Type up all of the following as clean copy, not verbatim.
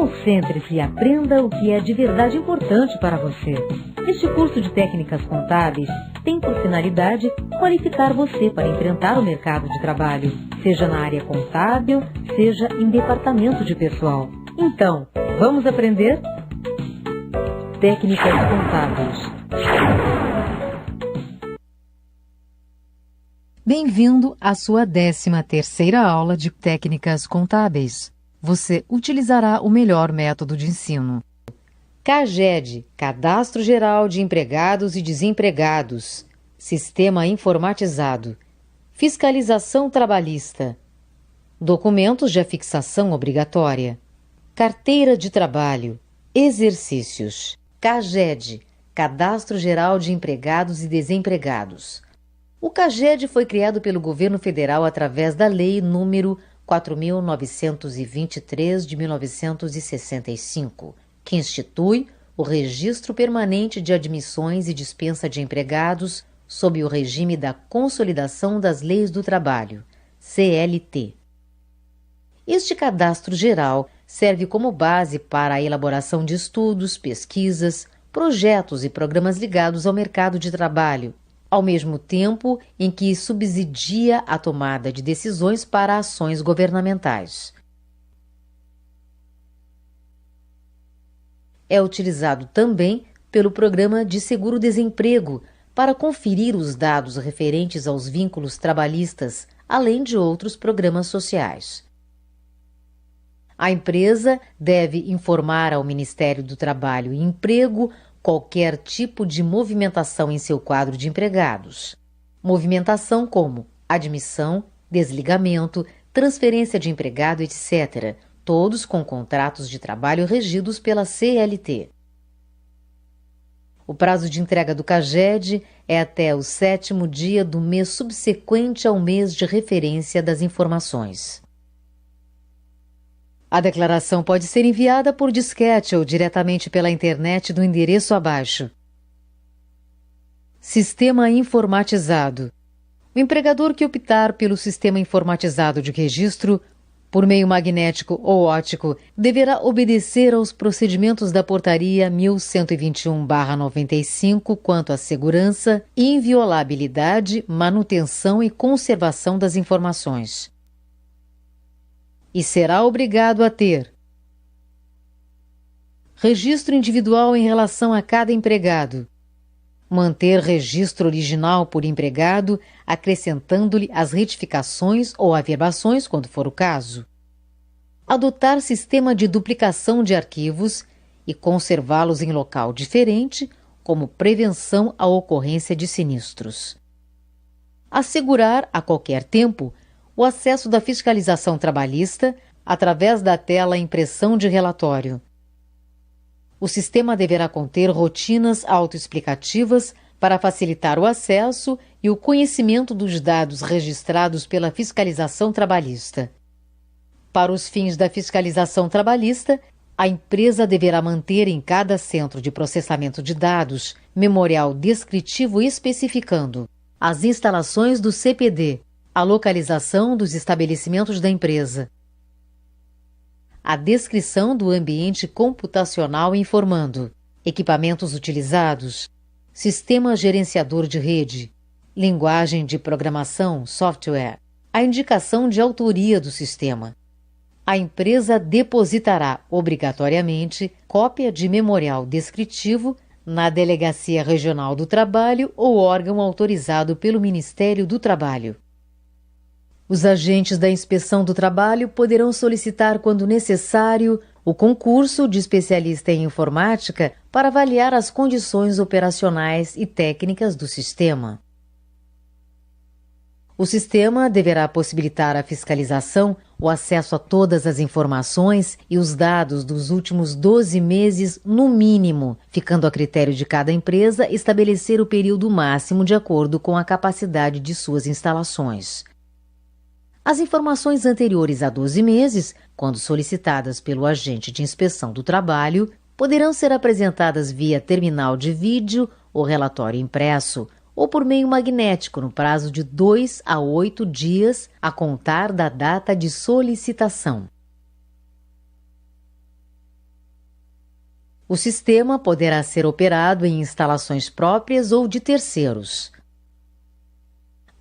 Concentre-se e aprenda o que é de verdade importante para você. Este curso de técnicas contábeis tem por finalidade qualificar você para enfrentar o mercado de trabalho, seja na área contábil, seja em departamento de pessoal. Então, vamos aprender? Técnicas contábeis. Bem-vindo à sua 13ª aula de técnicas contábeis. Você utilizará o melhor método de ensino. CAGED, Cadastro Geral de Empregados e Desempregados, Sistema Informatizado, Fiscalização Trabalhista, Documentos de Afixação Obrigatória, Carteira de Trabalho, Exercícios. CAGED, Cadastro Geral de Empregados e Desempregados. O CAGED foi criado pelo governo federal através da Lei nº 4.923 de 1965, que institui o Registro Permanente de Admissões e Dispensa de Empregados sob o regime da Consolidação das Leis do Trabalho, CLT. Este cadastro geral serve como base para a elaboração de estudos, pesquisas, projetos e programas ligados ao mercado de trabalho, ao mesmo tempo em que subsidia a tomada de decisões para ações governamentais. É utilizado também pelo Programa de Seguro-Desemprego para conferir os dados referentes aos vínculos trabalhistas, além de outros programas sociais. A empresa deve informar ao Ministério do Trabalho e Emprego qualquer tipo de movimentação em seu quadro de empregados. Movimentação como admissão, desligamento, transferência de empregado, etc., todos com contratos de trabalho regidos pela CLT. O prazo de entrega do CAGED é até o 7º dia do mês subsequente ao mês de referência das informações. A declaração pode ser enviada por disquete ou diretamente pela internet no endereço abaixo. Sistema informatizado. O empregador que optar pelo sistema informatizado de registro, por meio magnético ou óptico, deverá obedecer aos procedimentos da Portaria 1121/95 quanto à segurança, inviolabilidade, manutenção e conservação das informações. E será obrigado a ter registro individual em relação a cada empregado, manter registro original por empregado, acrescentando-lhe as retificações ou averbações, quando for o caso, adotar sistema de duplicação de arquivos e conservá-los em local diferente, como prevenção à ocorrência de sinistros, assegurar a qualquer tempo o acesso da fiscalização trabalhista através da tela impressão de relatório. O sistema deverá conter rotinas autoexplicativas para facilitar o acesso e o conhecimento dos dados registrados pela fiscalização trabalhista. Para os fins da fiscalização trabalhista, a empresa deverá manter em cada centro de processamento de dados memorial descritivo especificando as instalações do CPD, a localização dos estabelecimentos da empresa, a descrição do ambiente computacional informando equipamentos utilizados, sistema gerenciador de rede, linguagem de programação, software, a indicação de autoria do sistema. A empresa depositará obrigatoriamente cópia de memorial descritivo na Delegacia Regional do Trabalho ou órgão autorizado pelo Ministério do Trabalho. Os agentes da Inspeção do Trabalho poderão solicitar, quando necessário, o concurso de especialista em informática para avaliar as condições operacionais e técnicas do sistema. O sistema deverá possibilitar à fiscalização o acesso a todas as informações e os dados dos últimos 12 meses, no mínimo, ficando a critério de cada empresa estabelecer o período máximo de acordo com a capacidade de suas instalações. As informações anteriores a 12 meses, quando solicitadas pelo agente de inspeção do trabalho, poderão ser apresentadas via terminal de vídeo ou relatório impresso, ou por meio magnético no prazo de 2 a 8 dias a contar da data de solicitação. O sistema poderá ser operado em instalações próprias ou de terceiros.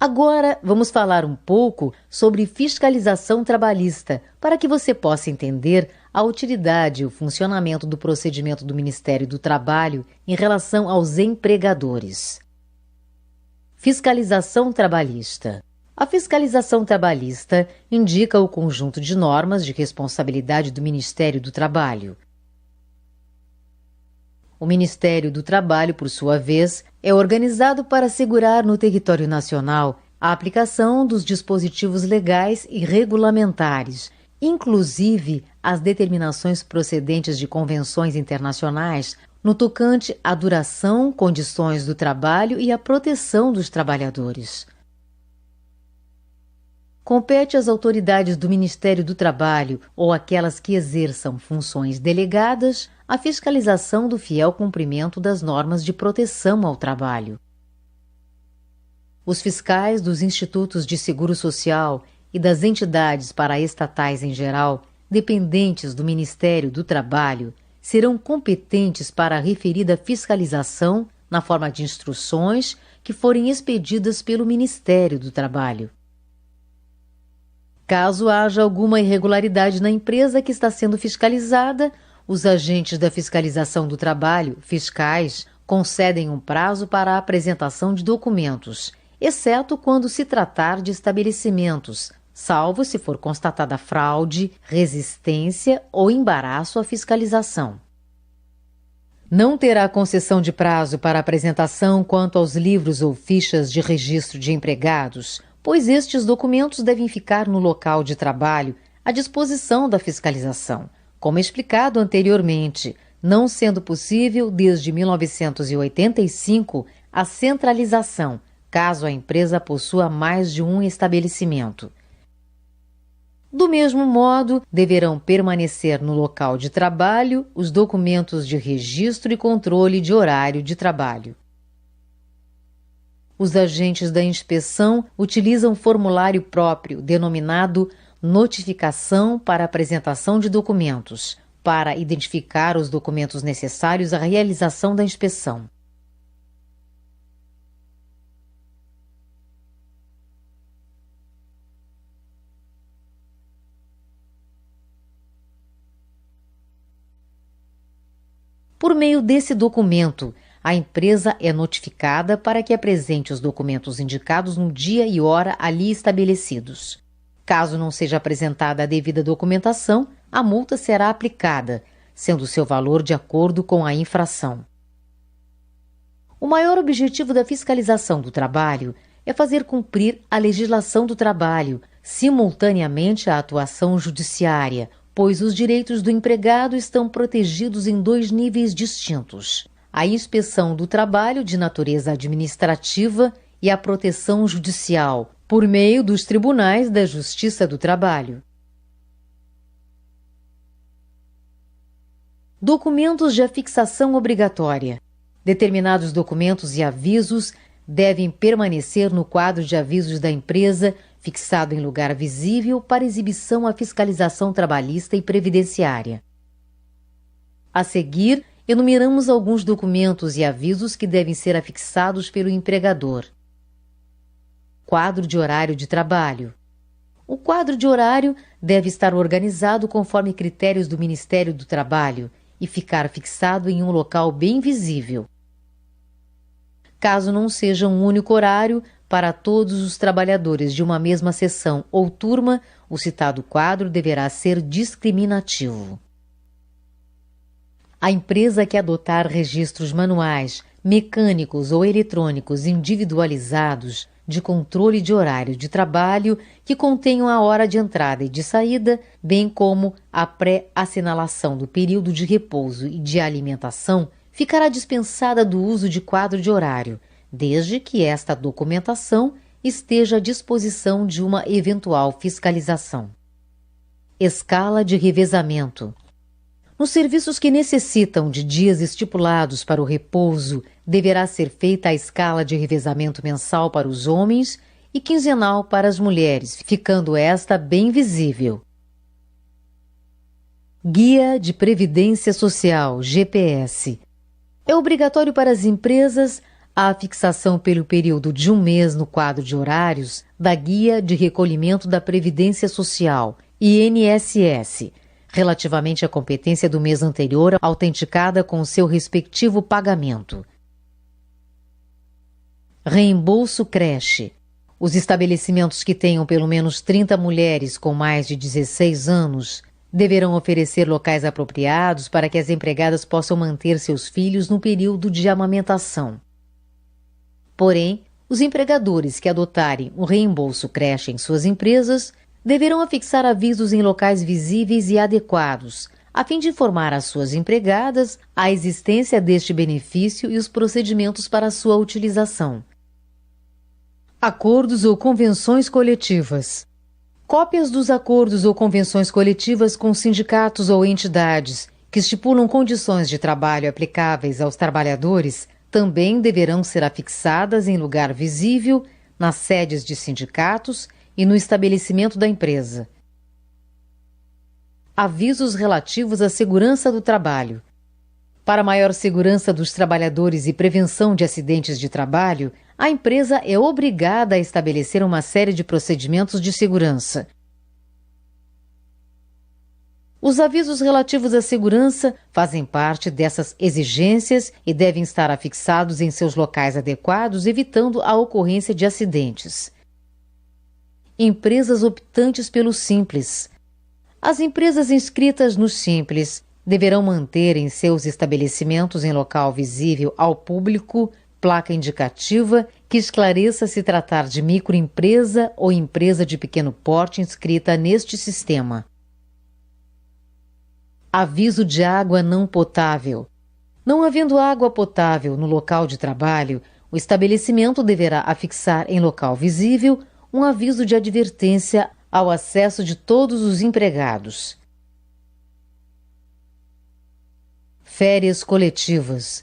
Agora, vamos falar um pouco sobre fiscalização trabalhista, para que você possa entender a utilidade e o funcionamento do procedimento do Ministério do Trabalho em relação aos empregadores. Fiscalização trabalhista. A fiscalização trabalhista indica o conjunto de normas de responsabilidade do Ministério do Trabalho. O Ministério do Trabalho, por sua vez, é organizado para assegurar no território nacional a aplicação dos dispositivos legais e regulamentares, inclusive as determinações procedentes de convenções internacionais no tocante à duração, condições do trabalho e à proteção dos trabalhadores. Compete às autoridades do Ministério do Trabalho ou aquelas que exerçam funções delegadas a fiscalização do fiel cumprimento das normas de proteção ao trabalho. Os fiscais dos institutos de seguro social e das entidades paraestatais em geral, dependentes do Ministério do Trabalho, serão competentes para a referida fiscalização na forma de instruções que forem expedidas pelo Ministério do Trabalho. Caso haja alguma irregularidade na empresa que está sendo fiscalizada, os agentes da fiscalização do trabalho, fiscais, concedem um prazo para a apresentação de documentos, exceto quando se tratar de estabelecimentos, salvo se for constatada fraude, resistência ou embaraço à fiscalização. Não terá concessão de prazo para apresentação quanto aos livros ou fichas de registro de empregados, pois estes documentos devem ficar no local de trabalho à disposição da fiscalização, como explicado anteriormente, não sendo possível, desde 1985, a centralização, caso a empresa possua mais de um estabelecimento. Do mesmo modo, deverão permanecer no local de trabalho os documentos de registro e controle de horário de trabalho. Os agentes da inspeção utilizam formulário próprio denominado Notificação para apresentação de documentos, para identificar os documentos necessários à realização da inspeção. Por meio desse documento, a empresa é notificada para que apresente os documentos indicados no dia e hora ali estabelecidos. Caso não seja apresentada a devida documentação, a multa será aplicada, sendo seu valor de acordo com a infração. O maior objetivo da fiscalização do trabalho é fazer cumprir a legislação do trabalho, simultaneamente à atuação judiciária, pois os direitos do empregado estão protegidos em dois níveis distintos: a inspeção do trabalho de natureza administrativa e a proteção judicial, por meio dos tribunais da Justiça do Trabalho. Documentos de afixação obrigatória. Determinados documentos e avisos devem permanecer no quadro de avisos da empresa, fixado em lugar visível para exibição à fiscalização trabalhista e previdenciária. A seguir, enumeramos alguns documentos e avisos que devem ser afixados pelo empregador. Quadro de horário de trabalho. O quadro de horário deve estar organizado conforme critérios do Ministério do Trabalho e ficar fixado em um local bem visível. Caso não seja um único horário para todos os trabalhadores de uma mesma seção ou turma, o citado quadro deverá ser discriminativo. A empresa que adotar registros manuais, mecânicos ou eletrônicos individualizados de controle de horário de trabalho que contenham a hora de entrada e de saída, bem como a pré-assinalação do período de repouso e de alimentação, ficará dispensada do uso de quadro de horário, desde que esta documentação esteja à disposição de uma eventual fiscalização. Escala de revezamento. Nos serviços que necessitam de dias estipulados para o repouso, deverá ser feita a escala de revezamento mensal para os homens e quinzenal para as mulheres, ficando esta bem visível. Guia de Previdência Social, GPS. É obrigatório para as empresas a fixação pelo período de 1 mês no quadro de horários da Guia de Recolhimento da Previdência Social, INSS, relativamente à competência do mês anterior, autenticada com o seu respectivo pagamento. Reembolso creche. Os estabelecimentos que tenham pelo menos 30 mulheres com mais de 16 anos deverão oferecer locais apropriados para que as empregadas possam manter seus filhos no período de amamentação. Porém, os empregadores que adotarem o reembolso creche em suas empresas deverão afixar avisos em locais visíveis e adequados, a fim de informar às suas empregadas a existência deste benefício e os procedimentos para sua utilização. Acordos ou convenções coletivas. Cópias dos acordos ou convenções coletivas com sindicatos ou entidades que estipulam condições de trabalho aplicáveis aos trabalhadores também deverão ser afixadas em lugar visível, nas sedes de sindicatos e no estabelecimento da empresa. Avisos relativos à segurança do trabalho. Para maior segurança dos trabalhadores e prevenção de acidentes de trabalho, a empresa é obrigada a estabelecer uma série de procedimentos de segurança. Os avisos relativos à segurança fazem parte dessas exigências e devem estar afixados em seus locais adequados, evitando a ocorrência de acidentes. Empresas optantes pelo Simples. As empresas inscritas no Simples deverão manter em seus estabelecimentos em local visível ao público placa indicativa que esclareça se tratar de microempresa ou empresa de pequeno porte inscrita neste sistema. Aviso de água não potável. Não havendo água potável no local de trabalho, o estabelecimento deverá afixar em local visível um aviso de advertência ao acesso de todos os empregados. Férias coletivas.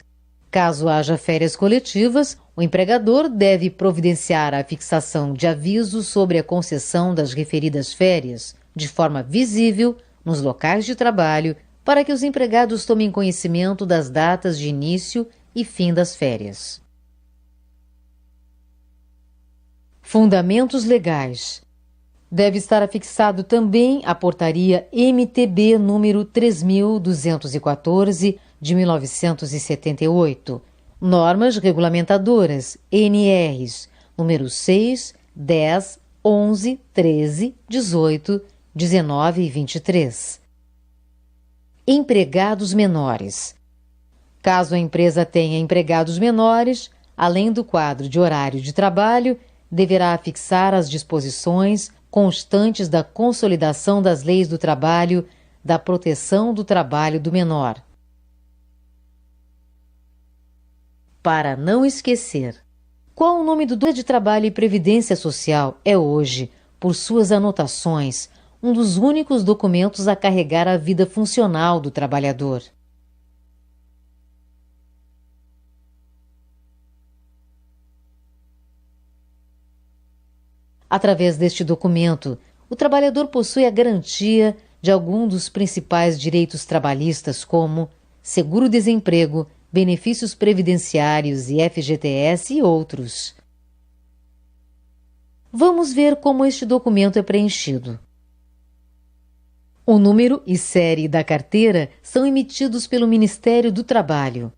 Caso haja férias coletivas, o empregador deve providenciar a fixação de avisos sobre a concessão das referidas férias, de forma visível, nos locais de trabalho, para que os empregados tomem conhecimento das datas de início e fim das férias. Fundamentos legais. Deve estar afixado também a Portaria MTB número 3.214, de 1978, Normas Regulamentadoras, NRs, número 6, 10, 11, 13, 18, 19 e 23. Empregados menores. Caso a empresa tenha empregados menores, além do quadro de horário de trabalho, deverá afixar as disposições constantes da consolidação das leis do trabalho, da proteção do trabalho do menor. Para não esquecer, qual o nome do Guia de Trabalho e Previdência Social é hoje, por suas anotações, um dos únicos documentos a carregar a vida funcional do trabalhador. Através deste documento, o trabalhador possui a garantia de algum dos principais direitos trabalhistas como seguro-desemprego, benefícios previdenciários e FGTS e outros. Vamos ver como este documento é preenchido. O número e série da carteira são emitidos pelo Ministério do Trabalho.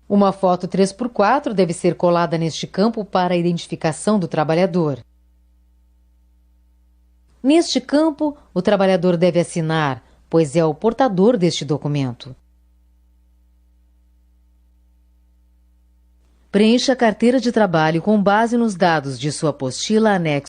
Uma foto 3x4 deve ser colada neste campo para a identificação do trabalhador. Neste campo, o trabalhador deve assinar, pois é o portador deste documento. Preencha a carteira de trabalho com base nos dados de sua apostila anexo